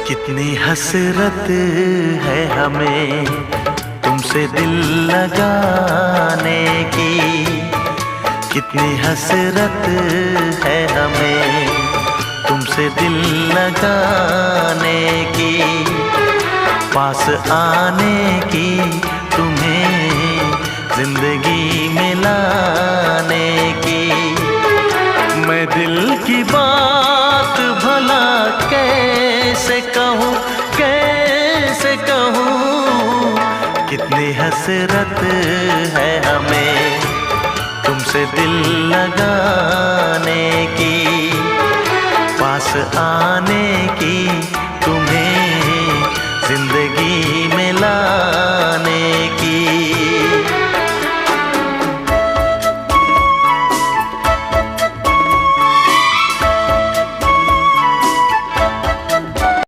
कितनी हसरत है हमें तुमसे दिल लगाने की, कितनी हसरत है हमें तुमसे दिल लगाने की, पास आने की, तुम्हें जिंदगी में लाने की। मैं दिल की बात भला कैसे कहूँ, कैसे कहूँ, कितनी हसरत है हमें तुमसे दिल लगाने की, पास आने की।